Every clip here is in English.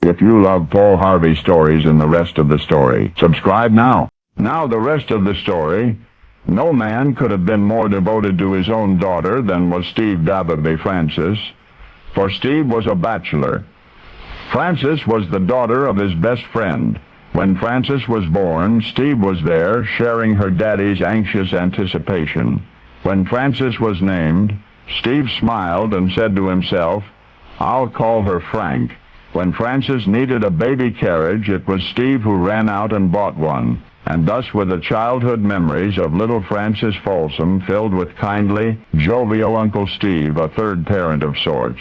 If you love Paul Harvey stories and the rest of the story, subscribe now. Now the rest of the story. No man could have been more devoted to his own daughter than was Steve Dababy Francis, for Steve was a bachelor. Frances was the daughter of his best friend. When Frances was born, Steve was there, sharing her daddy's anxious anticipation. When Frances was named, Steve smiled and said to himself, "I'll call her Frank." When Frances needed a baby carriage, it was Steve who ran out and bought one. And thus were the childhood memories of little Frances Folsom filled with kindly, jovial Uncle Steve, a third parent of sorts,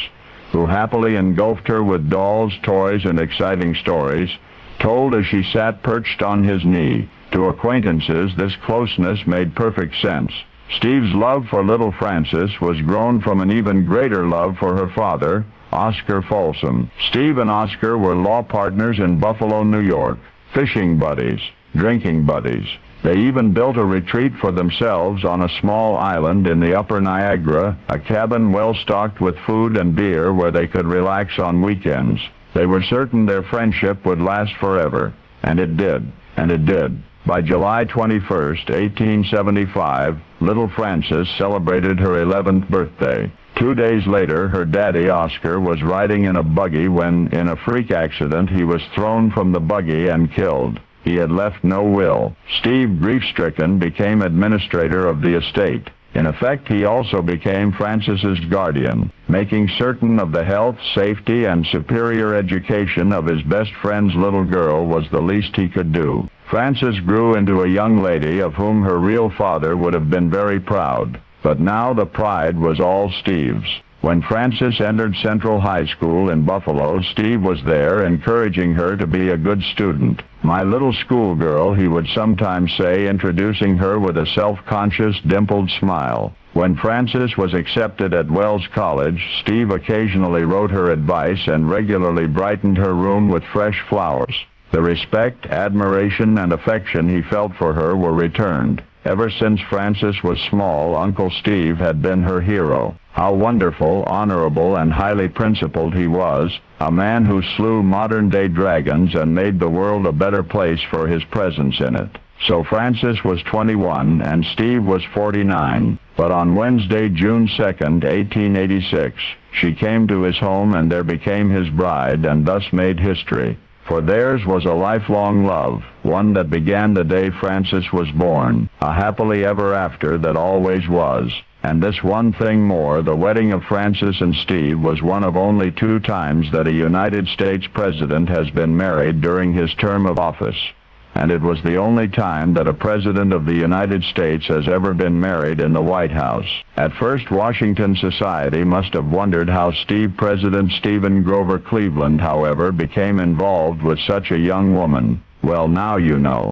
who happily engulfed her with dolls, toys, and exciting stories, told as she sat perched on his knee. To acquaintances, this closeness made perfect sense. Steve's love for little Frances was grown from an even greater love for her father, Oscar Folsom. Steve and Oscar were law partners in Buffalo, New York, fishing buddies, drinking buddies. They even built a retreat for themselves on a small island in the upper Niagara, a cabin well stocked with food and beer where they could relax on weekends. They were certain their friendship would last forever, and it did, and it did. By July 21st, 1875, little Frances celebrated her 11th birthday. 2 days later, her daddy, Oscar, was riding in a buggy when, in a freak accident, he was thrown from the buggy and killed. He had left no will. Steve, grief-stricken, became administrator of the estate. In effect, he also became Frances's guardian, making certain of the health, safety, and superior education of his best friend's little girl was the least he could do. Frances grew into a young lady of whom her real father would have been very proud. But now the pride was all Steve's. When Frances entered Central High School in Buffalo, Steve was there, encouraging her to be a good student. "My little schoolgirl," he would sometimes say, introducing her with a self-conscious, dimpled smile. When Frances was accepted at Wells College, Steve occasionally wrote her advice and regularly brightened her room with fresh flowers. The respect, admiration, and affection he felt for her were returned. Ever since Frances was small, Uncle Steve had been her hero. How wonderful, honorable, and highly principled he was, a man who slew modern-day dragons and made the world a better place for his presence in it. So Frances was 21 and Steve was 49, but on Wednesday, June 2nd, 1886, she came to his home and there became his bride, and thus made history. For theirs was a lifelong love, one that began the day Frances was born, a happily ever after that always was. And this one thing more, the wedding of Frances and Steve was one of only 2 times that a United States president has been married during his term of office. And it was the only time that a president of the United States has ever been married in the White House. At first, Washington society must have wondered how President Stephen Grover Cleveland, however, became involved with such a young woman. Well, now you know.